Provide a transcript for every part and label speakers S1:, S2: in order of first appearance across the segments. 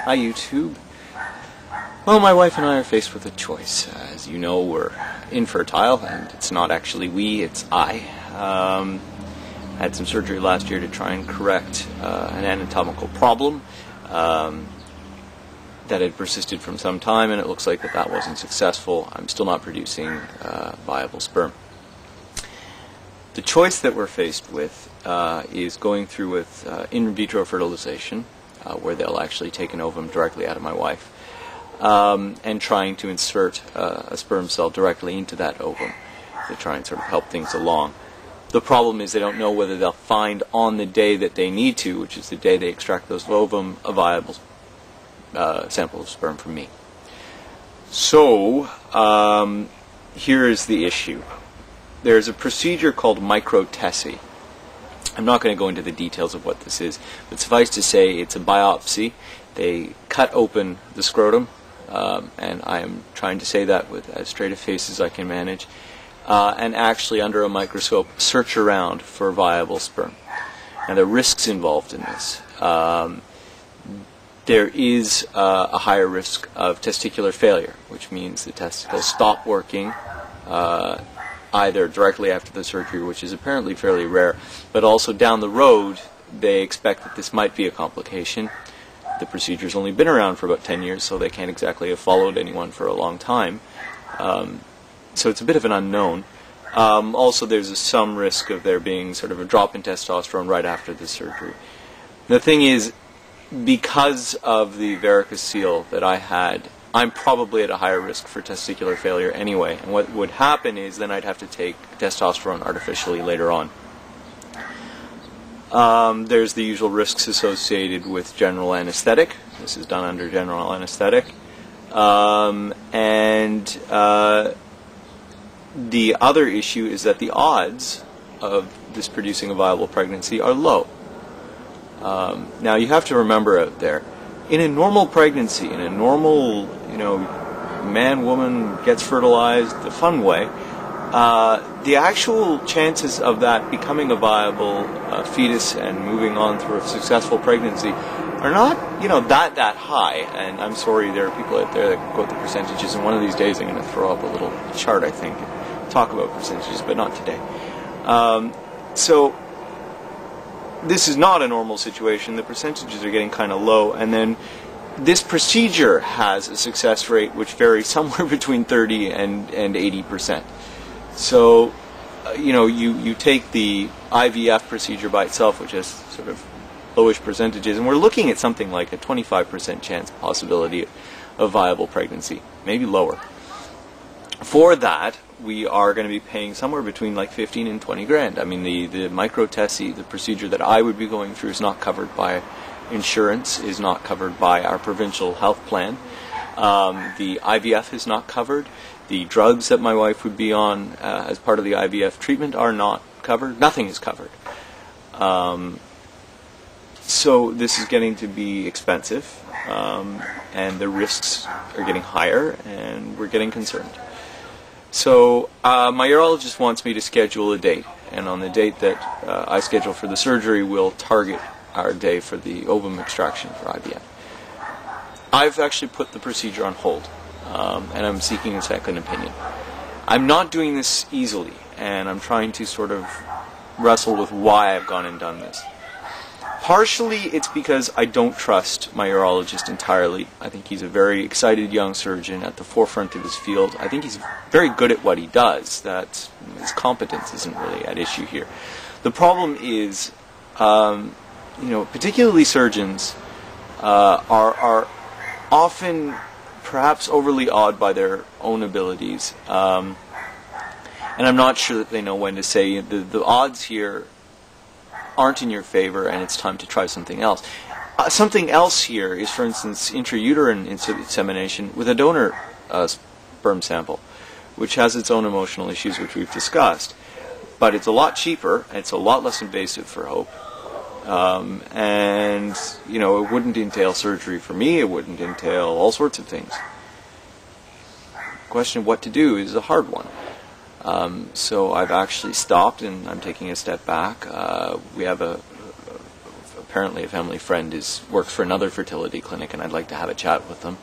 S1: Hi YouTube. Well, my wife and I are faced with a choice. As you know, we're infertile, and it's not actually we, it's I. Had some surgery last year to try and correct an anatomical problem that had persisted from some time, and it looks like that wasn't successful. I'm still not producing viable sperm. The choice that we're faced with is going through with in vitro fertilization, where they'll actually take an ovum directly out of my wife, and trying to insert a sperm cell directly into that ovum to try and sort of help things along. The problem is they don't know whether they'll find on the day that they need to, which is the day they extract those ovum, a viable sample of sperm from me. So here is the issue. There's a procedure called Micro-TESE. I'm not going to go into the details of what this is, but suffice to say it's a biopsy. They cut open the scrotum, and I am trying to say that with as straight a face as I can manage, and actually under a microscope search around for viable sperm. Now there are risks involved in this. There is a higher risk of testicular failure, which means the testicles stop working either directly after the surgery, which is apparently fairly rare, but also down the road they expect that this might be a complication. The procedure's only been around for about 10 years, so they can't exactly have followed anyone for a long time. So it's a bit of an unknown. Also, there's some risk of there being sort of a drop in testosterone right after the surgery. The thing is, because of the varicocele that I had, I'm probably at a higher risk for testicular failure anyway. And what would happen is then I'd have to take testosterone artificially later on. There's the usual risks associated with general anesthetic. This is done under general anesthetic. The other issue is that the odds of this producing a viable pregnancy are low. Now you have to remember out there, in a normal pregnancy, in a normal, man, woman gets fertilized the fun way, the actual chances of that becoming a viable fetus and moving on through a successful pregnancy are not, that high. And I'm sorry, there are people out there that quote the percentages, and one of these days I'm going to throw up a little chart, I think, and talk about percentages, but not today. So this is not a normal situation. The percentages are getting kind of low, and then this procedure has a success rate which varies somewhere between 30 and 80%. So, you take the IVF procedure by itself, which has sort of lowish percentages, and we're looking at something like a 25% chance possibility of viable pregnancy, maybe lower. For that, we are going to be paying somewhere between like 15 and 20 grand. I mean, the Micro-TESE, the procedure that I would be going through, is not covered by insurance, is not covered by our provincial health plan. The IVF is not covered. The drugs that my wife would be on as part of the IVF treatment are not covered. Nothing is covered. So this is getting to be expensive, and the risks are getting higher, and we're getting concerned. So my urologist wants me to schedule a date, and on the date that I schedule for the surgery, we'll target our day for the ovum extraction for IVF. I've actually put the procedure on hold, and I'm seeking a second opinion. I'm not doing this easily, and I'm trying to sort of wrestle with why I've gone and done this. Partially, it's because I don't trust my urologist entirely. I think he's a very excited young surgeon at the forefront of his field. I think he's very good at what he does. That his competence isn't really at issue here. The problem is, particularly surgeons are often perhaps overly awed by their own abilities, and I'm not sure that they know when to say the odds here aren't in your favor, and it's time to try something else. Something else here is, for instance, intrauterine insemination with a donor sperm sample, which has its own emotional issues, which we've discussed. But it's a lot cheaper, and it's a lot less invasive for Hope. And, it wouldn't entail surgery for me, it wouldn't entail all sorts of things. The question of what to do is a hard one. So I've actually stopped, and I'm taking a step back. We have a apparently a family friend works for another fertility clinic, and I'd like to have a chat with them.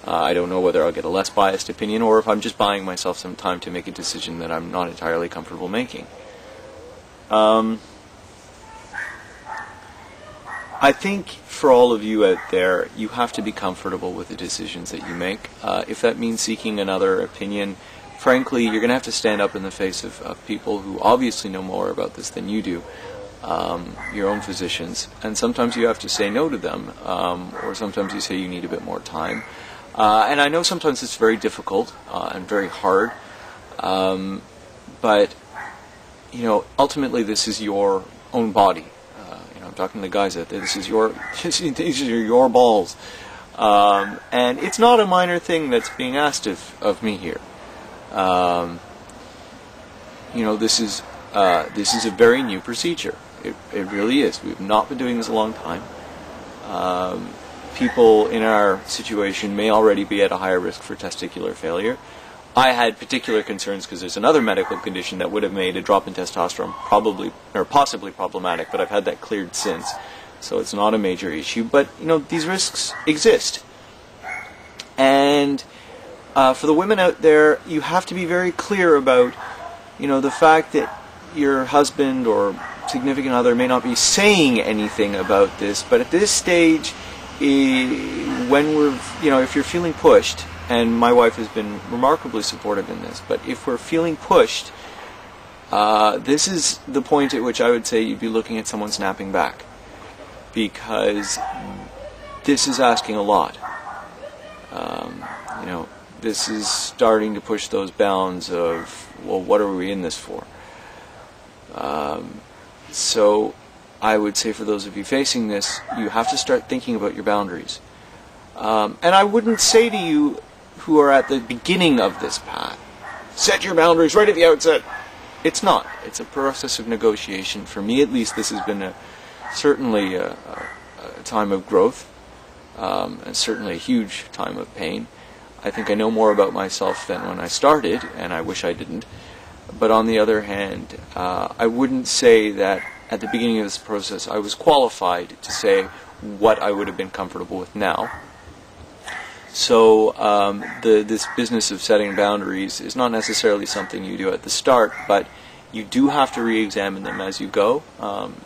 S1: I don't know whether I'll get a less biased opinion or if I'm just buying myself some time to make a decision that I'm not entirely comfortable making. I think for all of you out there, you have to be comfortable with the decisions that you make. If that means seeking another opinion, frankly, you're going to have to stand up in the face of people who obviously know more about this than you do, your own physicians, and sometimes you have to say no to them, or sometimes you say you need a bit more time. And I know sometimes it's very difficult and very hard, but ultimately this is your own body. I'm talking to the guys out there. These are your balls, and it's not a minor thing that's being asked of me here. This is a very new procedure. It really is. We've not been doing this a long time. People in our situation may already be at a higher risk for testicular failure. I had particular concerns because there's another medical condition that would have made a drop in testosterone possibly problematic, but I've had that cleared since, so it's not a major issue. But these risks exist, and for the women out there, you have to be very clear about the fact that your husband or significant other may not be saying anything about this, but at this stage, if you're feeling pushed, and my wife has been remarkably supportive in this, but if we're feeling pushed, this is the point at which I would say you'd be looking at someone snapping back, because this is asking a lot. This is starting to push those bounds of, well, what are we in this for? So I would say for those of you facing this, you have to start thinking about your boundaries. And I wouldn't say to you who are at the beginning of this path, set your boundaries right at the outset. It's not. It's a process of negotiation. For me, at least, this has been certainly a time of growth, and certainly a huge time of pain. I think I know more about myself than when I started, and I wish I didn't. But on the other hand, I wouldn't say that at the beginning of this process I was qualified to say what I would have been comfortable with now. So this business of setting boundaries is not necessarily something you do at the start, but you do have to re-examine them as you go.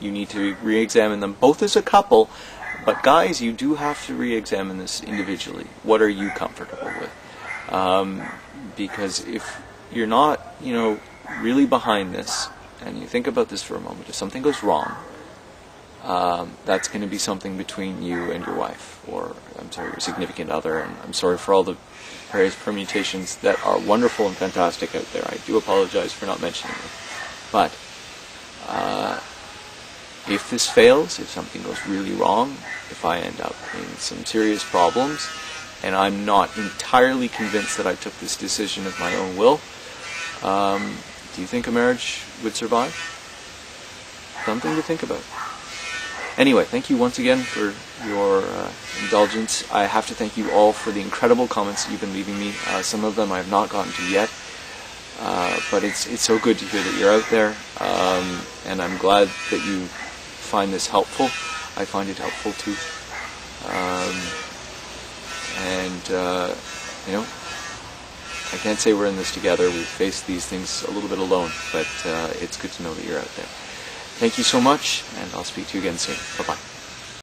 S1: You need to re-examine them both as a couple, but guys, you do have to re-examine this individually. What are you comfortable with? Because if you're not, really behind this, and you think about this for a moment, if something goes wrong, that's going to be something between you and your wife, or your significant other, and I'm sorry for all the various permutations that are wonderful and fantastic out there. I do apologize for not mentioning them. But if this fails, if something goes really wrong, if I end up in some serious problems, and I'm not entirely convinced that I took this decision of my own will, do you think a marriage would survive? Something to think about. Anyway, thank you once again for your indulgence. I have to thank you all for the incredible comments you've been leaving me. Some of them I have not gotten to yet, but it's so good to hear that you're out there, and I'm glad that you find this helpful. I find it helpful too. I can't say we're in this together. We've faced these things a little bit alone, but it's good to know that you're out there. Thank you so much, and I'll speak to you again soon. Bye-bye.